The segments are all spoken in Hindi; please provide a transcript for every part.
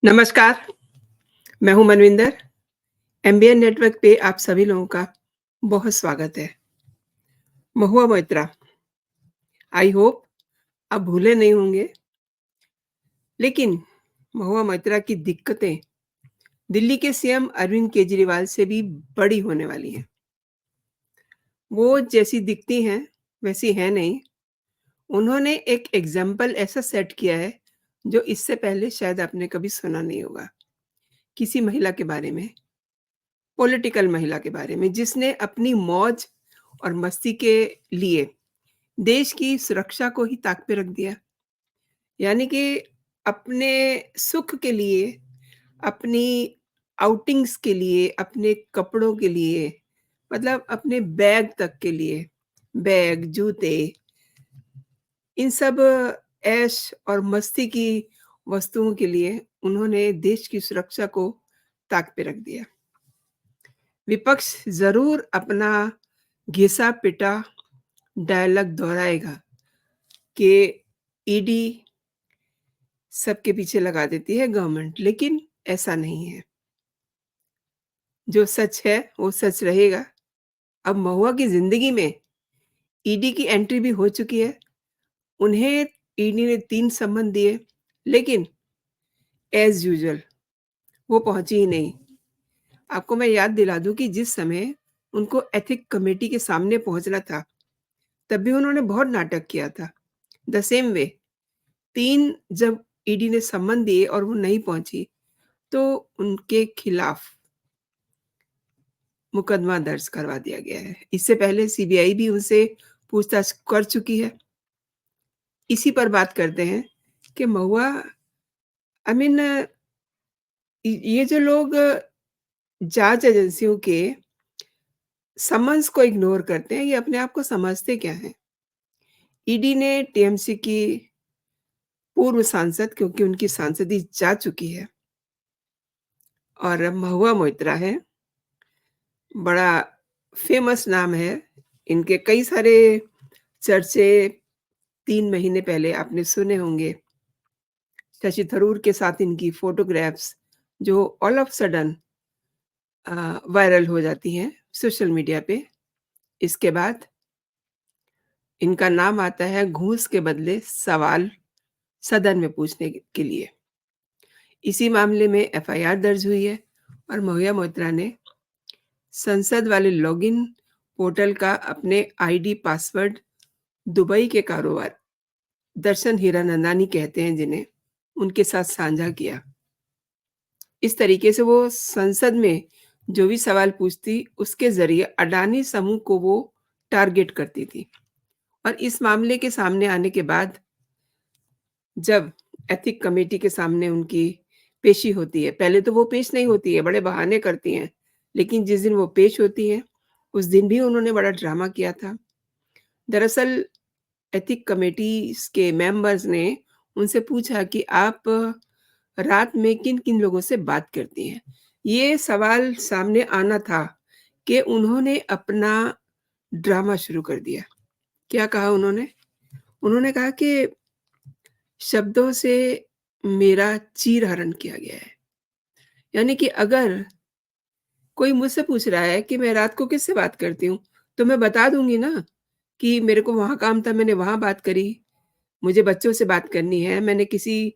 नमस्कार, मैं हूँ मनविंदर। एमबीएन नेटवर्क पे आप सभी लोगों का बहुत स्वागत है। महुआ मोइत्रा, आई होप आप भूले नहीं होंगे, लेकिन महुआ मोइत्रा की दिक्कतें दिल्ली के सीएम अरविंद केजरीवाल से भी बड़ी होने वाली हैं। वो जैसी दिखती हैं, वैसी हैं नहीं। उन्होंने एक एग्ज़ाम्पल ऐसा सेट किया है, जो इससे पहले शायद आपने कभी सुना नहीं होगा। किसी महिला के बारे में, पॉलिटिकल महिला के बारे में, जिसने अपनी मौज और मस्ती के लिए देश की सुरक्षा को ही ताक पे रख दिया। यानी कि अपने सुख के लिए, अपनी आउटिंग्स के लिए, अपने कपड़ों के लिए, मतलब अपने बैग तक के लिए, बैग, जूते, इन सब ऐश और मस्ती की वस्तुओं के लिए उन्होंने देश की सुरक्षा को ताक पे रख दिया। विपक्ष ज़रूर अपना घिसा-पिटा डायलॉग दोहराएगा कि ईडी सबके पीछे लगा देती है गवर्नमेंट, लेकिन ऐसा नहीं है। जो सच है, वो सच रहेगा। अब महुआ की ज़िंदगी में ईडी की एंट्री भी हो चुकी है। उन्हें ईडी ने 3 सम्मन दिए, लेकिन ऐज़ यूजुअल वो पहुँची ही नहीं। आपको मैं याद दिला दूँ कि जिस समय उनको एथिक कमेटी के सामने पहुँचना था, तब भी उन्होंने बहुत नाटक किया था। द सेम वे 3 जब ईडी ने सम्मन दिए और वो नहीं पहुँची, तो उनके खिलाफ मुकदमा दर्ज करवा दिया गया है। इससे पहले सीबीआई भी उनसे पूछताछ कर चुकी है। इसी पर बात करते हैं कि महुआ आई मीन ये जो लोग जाँच एजेंसियों के समन्स को इग्नोर करते हैं, ये अपने आप को समझते क्या हैं? ईडी ने टीएमसी की पूर्व सांसद, क्योंकि उनकी सांसदी जा चुकी है, और महुआ मोइत्रा है, बड़ा फ़ेमस नाम है। इनके कई सारे चर्चे 3 महीने पहले आपने सुने होंगे। शशि थरूर के साथ इनकी फ़ोटोग्राफ्स जो ऑल ऑफ सडन वायरल हो जाती हैं सोशल मीडिया पे। इसके बाद इनका नाम आता है घूस के बदले सवाल सदन में पूछने के लिए। इसी मामले में एफआईआर दर्ज हुई है और महुआ मोइत्रा ने संसद वाले लॉगिन पोर्टल का अपने आईडी पासवर्ड दुबई के कारोबार दर्शन हीरानंदानी कहते हैं जिन्हें, उनके साथ साझा किया। इस तरीके से वो संसद में जो भी सवाल पूछती, उसके ज़रिए अडानी समूह को वो टारगेट करती थी। और इस मामले के सामने आने के बाद जब एथिक कमेटी के सामने उनकी पेशी होती है, पहले तो वो पेश नहीं होती है, बड़े बहाने करती हैं, लेकिन जिस दिन वो पेश होती हैं, उस दिन भी उन्होंने बड़ा ड्रामा किया था। दरअसल एथिक कमेटीज़ के मेंबर्स ने उनसे पूछा कि आप रात में किन-किन लोगों से बात करती हैं? ये सवाल सामने आना था कि उन्होंने अपना ड्रामा शुरू कर दिया। क्या कहा उन्होंने? उन्होंने कहा कि शब्दों से मेरा चीरहरण किया गया है। यानी कि अगर कोई मुझसे पूछ रहा है कि मैं रात को किससे बात करती हूँ, तो मैं बता दूँगी ना कि मेरे को वहाँ काम था, मैंने वहाँ बात करी। मुझे बच्चों से बात करनी है, मैंने किसी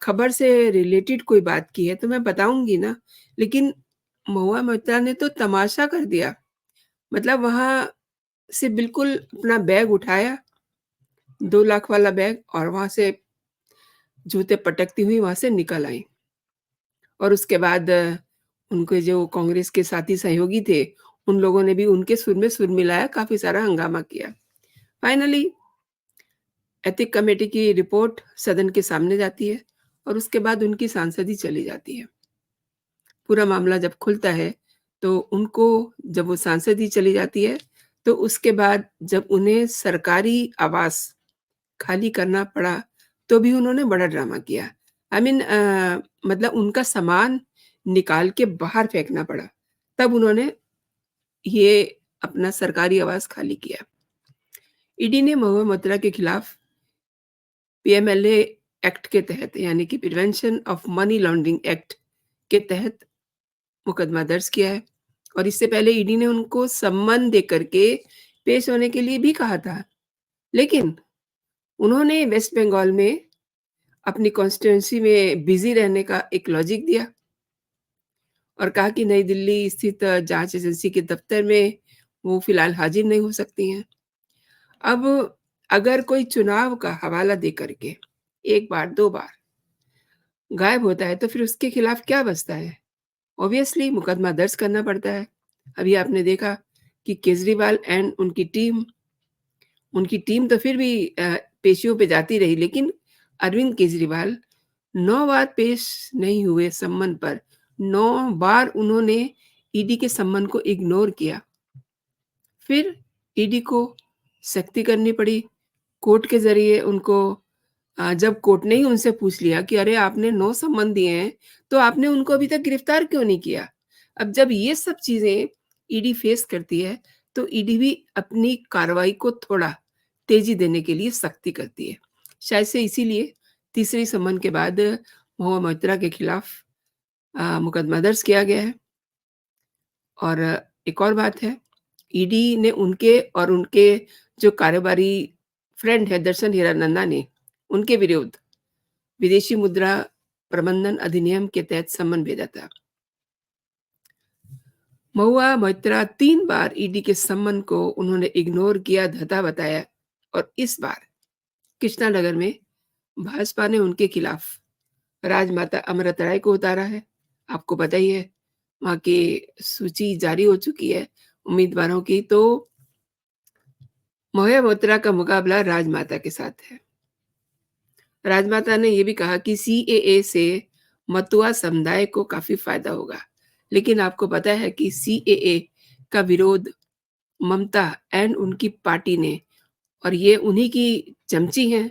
खबर से रिलेटेड कोई बात की है, तो मैं बताऊँगी ना। लेकिन महुआ मोइत्रा ने तो तमाशा कर दिया। मतलब वहाँ से बिल्कुल अपना बैग उठाया, 2 लाख वाला बैग, और वहाँ से जूते पटकती हुई वहाँ से निकल आईं। और उसके बाद उनके जो कांग्रेस के साथी सहयोगी थे, उन लोगों ने भी उनके सुर में सुर मिलाया, काफ़ी सारा हंगामा किया। फाइनली एथिक कमेटी की रिपोर्ट सदन के सामने जाती है और उसके बाद उनकी सांसदी चली जाती है। पूरा मामला जब खुलता है, तो उनको जब वो सांसदी चली जाती है, तो उसके बाद जब उन्हें सरकारी आवास खाली करना पड़ा, तो भी उन्होंने बड़ा ड्रामा किया। आई मीन मतलब उनका सामान निकाल के बाहर फेंकना पड़ा, तब उन्होंने ये अपना सरकारी आवास खाली किया। ईडी ने महुआ मोइत्रा के खिलाफ पीएमएलए एक्ट के तहत यानी कि prevention of money laundering act के तहत मुकदमा दर्ज किया है और इससे पहले ईडी ने उनको सम्मन देकर के पेश होने के लिए भी कहा था। लेकिन उन्होंने वेस्ट बंगाल में अपनी कॉन्स्टिट्यूएंसी में बिज़ी रहने का एक लॉजिक दिया और कहा कि नई दिल्ली स्थित जाँच एजेंसी के दफ्तर में वो फ़िलहाल हाज़िर नहीं हो सकती हैं। अब अगर कोई चुनाव का हवाला दे कर के 1 बार, 2 बार गायब होता है, तो फिर उसके खिलाफ क्या बचता है? ऑब्वियसली मुकदमा दर्ज करना पड़ता है। अभी आपने देखा कि केजरीवाल एंड उनकी टीम तो फिर भी पेशियों पे जाती रही, लेकिन अरविंद केजरीवाल 9 बार पेश नहीं हुए सम्मन पर। 9 बार उन्होंने ईडी के सम्मन को इग्नोर किया। फिर ईडी को सख्ती करनी पड़ी। कोर्ट के ज़रिए उनको जब कोर्ट ने ही उनसे पूछ लिया कि अरे आपने 9 सम्मन दिए हैं, तो आपने उनको अभी तक गिरफ्तार क्यों नहीं किया? अब जब ये सब चीज़ें ईडी फेस करती है, तो ईडी भी अपनी कार्रवाई को थोड़ा तेज़ी देने के लिए सख्ती करती है। शायद से इसीलिए तीसरी सम्मन के बाद महुआ मोइत्रा के खिलाफ मुकदमा दर्ज किया गया है। और एक और बात है, ईडी ने उनके जो कारोबारी फ्रेंड है दर्शन हीरानंदा ने, उनके विरुद्ध विदेशी मुद्रा प्रबंधन अधिनियम के तहत सम्मन भेजा था। महुआ मोइत्रा 3 बार ईडी के सम्मन को उन्होंने इग्नोर किया, धता बताया और इस बार कृष्णानगर में भाजपा ने उनके खिलाफ राजमाता अमृता राय को उतारा है। आपको पता ही है, वहाँ की सूची जारी हो चुकी है उम्मीदवारों की, तो महुआ मोइत्रा का मुकाबला राजमाता के साथ है। राजमाता ने ये भी कहा कि सीएए से मतुआ समुदाय को काफ़ी फ़ायदा होगा। लेकिन आपको पता है कि सीएए का विरोध ममता एंड उनकी पार्टी ने, और ये उन्हीं की चमची हैं,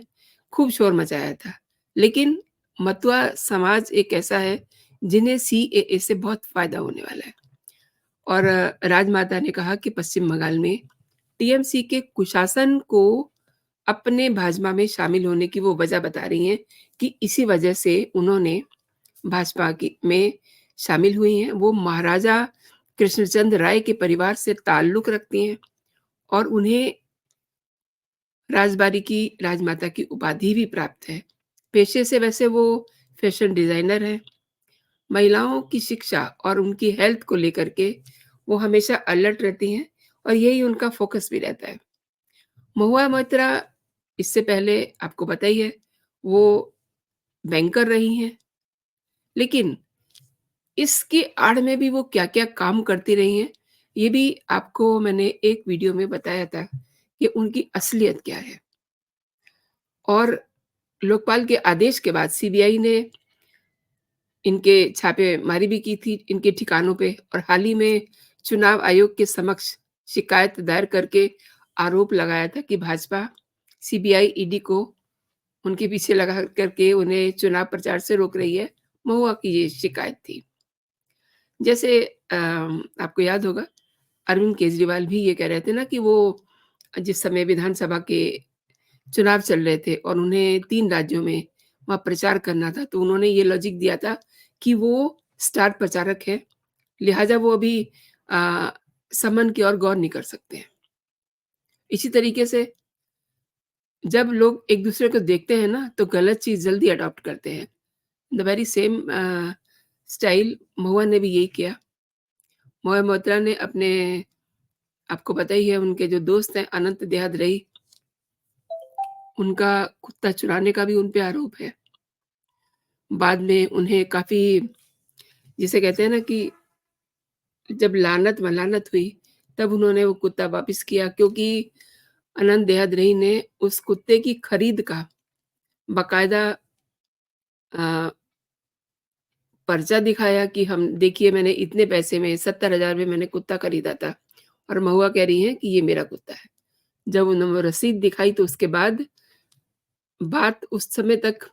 खूब शोर मचाया था। लेकिन मतुआ समाज एक ऐसा है जिन्हें सीएए से बहुत फ़ायदा होने वाला है। और राजमाता ने कहा कि पश्चिम बंगाल में टीएमसी के कुशासन को अपने भाजपा में शामिल होने की वो वजह बता रही हैं कि इसी वजह से उन्होंने भाजपा की में शामिल हुई हैं। वो महाराजा कृष्णचंद्र राय के परिवार से ताल्लुक़ रखती हैं और उन्हें राजबारी की राजमाता की उपाधि भी प्राप्त है। पेशे से वैसे वो फैशन डिज़ाइनर हैं। महिलाओं की शिक्षा और उनकी हेल्थ को लेकर के वो हमेशा अलर्ट रहती हैं और यही उनका फ़ोकस भी रहता है। महुआ मोइत्रा इससे पहले आपको पता ही है, वो बैंकर रही हैं, लेकिन इसकी आड़ में भी वो क्या-क्या काम करती रही हैं, ये भी आपको मैंने एक वीडियो में बताया था कि उनकी असलियत क्या है। और लोकपाल के आदेश के बाद सीबीआई ने इनके छापेमारी भी की थी इनके ठिकानों पे और हाल ही में चुनाव आयोग के समक्ष शिकायत दायर करके आरोप लगाया था कि भाजपा सीबीआई ईडी को उनके पीछे लगा करके उन्हें चुनाव प्रचार से रोक रही है। महुआ की ये शिकायत थी। जैसे आपको याद होगा अरविंद केजरीवाल भी ये कह रहे थे ना कि वो जिस समय विधानसभा के चुनाव चल रहे थे और उन्हें 3 राज्यों में वहाँ प्रचार करना था, तो उन्होंने ये लॉजिक दिया था कि वो स्टार प्रचारक हैं, लिहाज़ा वो अभी अ, समन की ओर गौर नहीं कर सकते हैं। इसी तरीके से जब लोग एक-दूसरे को देखते हैं ना, तो गलत चीज़ जल्दी अडॉप्ट करते हैं। द वेरी सेम स्टाइल महुआ ने भी यही किया। महुआ मोइत्रा ने अपने आपको पता ही है उनके जो दोस्त हैं अनंत देहात रई, उनका कुत्ता चुराने का भी उन पे आरोप है। बाद में उन्हें काफ़ी जिसे कहते हैं ना कि जब लानत-मलानत हुई, तब उन्होंने वो कुत्ता वापस किया क्योंकि अनंत देहात रई ने उस कुत्ते की खरीद का बाकायदा अ, पर्चा दिखाया कि हम देखिए मैंने इतने पैसे में 70,000 में मैंने कुत्ता खरीदा था और महुआ कह रही हैं कि ये मेरा कुत्ता है। जब उन्होंने वो रसीद दिखाई तो उसके बाद बात उस समय तक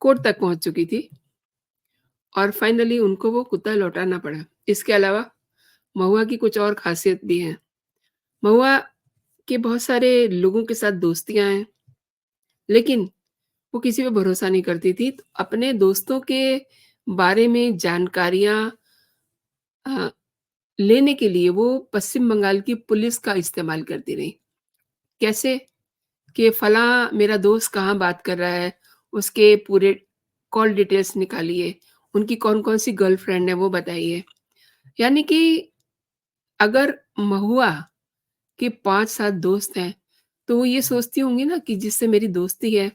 कोर्ट तक पहुँच चुकी थी और फाइनली उनको वो कुत्ता लौटाना पड़ा। इसके अलावा महुआ की कुछ और ख़ासियत भी हैं। महुआ के बहुत सारे लोगों के साथ दोस्तियाँ हैं, लेकिन वो किसी पे भरोसा नहीं करती थी। तो अपने दोस्तों के बारे में जानकारियाँ अ, लेने के लिए वो पश्चिम बंगाल की पुलिस का इस्तेमाल करती रहीं। कैसे? कि फलाँ मेरा दोस्त कहाँ बात कर रहा है, उसके पूरे कॉल डिटेल्स निकालिए, उनकी कौन-कौन सी गर्लफ्रेंड है वो बताइए। यानी कि अगर महुआ के 5-7 दोस्त हैं, तो वो ये सोचती होंगी ना कि जिससे मेरी दोस्ती है,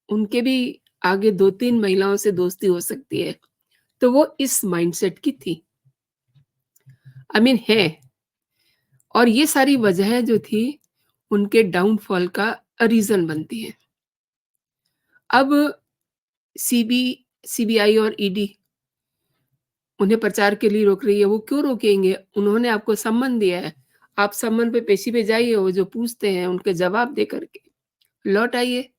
उनके भी आगे 2-3 महिलाओं से दोस्ती हो सकती है। तो वो इस माइंडसेट की थी। आई मीन है। और ये सारी वजहें जो थी, उनके डाउनफॉल का रीज़न बनती हैं। अब सीबी सीबीआई और ईडी उन्हें प्रचार के लिए रोक रही है, वो क्यों रोकेंगे? उन्होंने आपको सम्मन दिया है। आप सम्मन पे पेशी पे जाइए, वो जो पूछते हैं उनके जवाब दे कर के लौट आइए,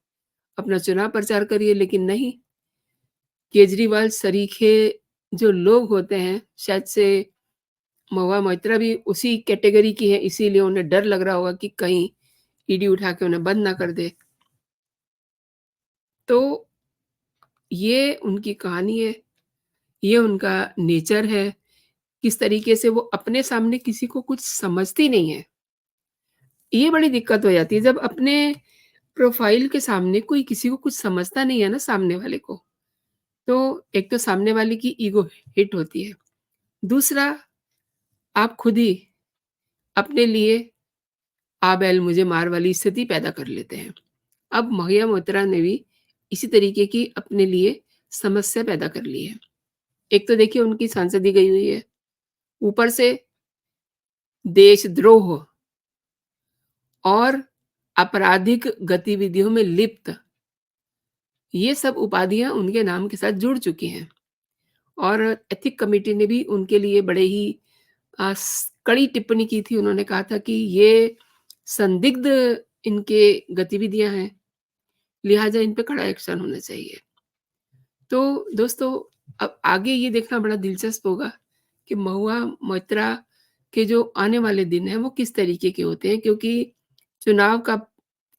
अपना चुनाव प्रचार करिए। लेकिन नहीं, केजरीवाल सरीखे जो लोग होते हैं, शायद से महुआ मोइत्रा भी उसी कैटेगरी की है, इसीलिए उन्हें डर लग रहा होगा कि कहीं ईडी उठा के उन्हें बंद ना कर दे। तो ये उनकी कहानी है, ये उनका नेचर है, किस तरीके से वो अपने सामने किसी को कुछ समझती नहीं है। ये बड़ी दिक्कत हो जाती है जब अपने प्रोफ़ाइल के सामने कोई किसी को कुछ समझता नहीं है ना सामने वाले को, तो एक तो सामने वाले की ईगो हिट होती है। दूसरा, आप खुद ही अपने लिए आ बैल मुझे मार वाली स्थिति पैदा कर लेते हैं। अब महिया मोइत्रा ने भी इसी तरीके की अपने लिए समस्या पैदा कर ली है। एक तो देखिए उनकी सांसदी गई हुई है, ऊपर से देशद्रोह और आपराधिक गतिविधियों में लिप्त, ये सब उपाधियाँ उनके नाम के साथ जुड़ चुकी हैं। और एथिक कमिटी ने भी उनके लिए बड़े ही कड़ी टिप्पणी की थी। उन्होंने कहा था कि ये संदिग्ध इनके गतिविधियां हैं, लिहाजा इन पे कड़ा एक्शन होना चाहिए। तो दोस्तों, अब आगे ये देखना बड़ा दिलचस्प होगा कि महुआ मोइत्रा के जो आने वाले दिन हैं वो किस तरीके के होते हैं, क्योंकि चुनाव का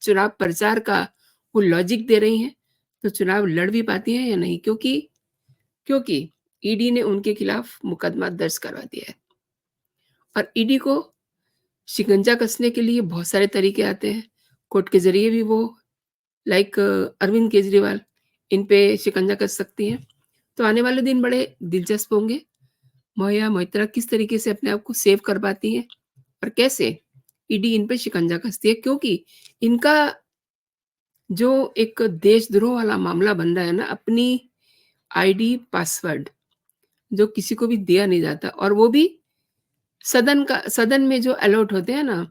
चुनाव प्रचार का वो लॉजिक दे रही हैं, तो चुनाव लड़ भी पाती हैं या नहीं, क्योंकि ईडी ने उनके खिलाफ मुकदमा दर्ज करवा दिया है। और ईडी को शिकंजा कसने के लिए बहुत सारे तरीके आते हैं। कोर्ट के ज़रिए भी वो लाइक अरविंद केजरीवाल इन पे शिकंजा कस सकती हैं। तो आने वाले दिन बड़े दिलचस्प होंगे। महुआ मोइत्रा किस तरीके से अपने आप को सेव कर पाती हैं और कैसे ईडी इन पे शिकंजा कसती है, क्योंकि इनका जो एक देशद्रोह वाला मामला बन रहा है ना, अपनी आईडी पासवर्ड जो किसी को भी दिया नहीं जाता, और वो भी सदन में जो अलॉट होते हैं ना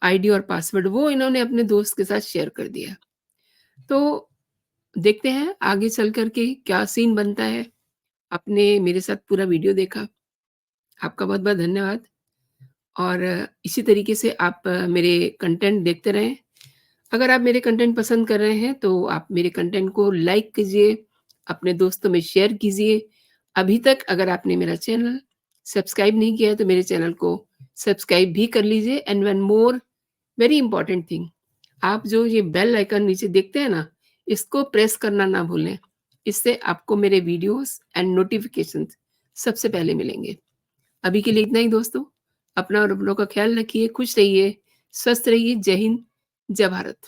आईडी और पासवर्ड, वो इन्होंने अपने दोस्त के साथ शेयर कर दिया। तो देखते हैं आगे चल कर के क्या सीन बनता है। आपने मेरे साथ पूरा वीडियो देखा, आपका बहुत-बहुत धन्यवाद। और इसी तरीके से आप मेरे कंटेंट देखते रहें। अगर आप मेरे कंटेंट पसंद कर रहे हैं तो आप मेरे कंटेंट को लाइक कीजिए, अपने दोस्तों में शेयर कीजिए। अभी तक अगर आपने मेरा चैनल सब्सक्राइब नहीं किया है तो मेरे चैनल को सब्सक्राइब भी कर लीजिए। And one more very important thing, आप जो ये बेल आइकन नीचे देखते हैं ना, इसको प्रेस करना ना भूलें। इससे आपको मेरे वीडियोस एंड नोटिफिकेशंस सबसे पहले मिलेंगे। अभी के लिए इतना ही दोस्तों। अपना और अपनों का ख्याल रखिए, खुश रहिए, स्वस्थ रहिए। जय हिंद, जय भारत।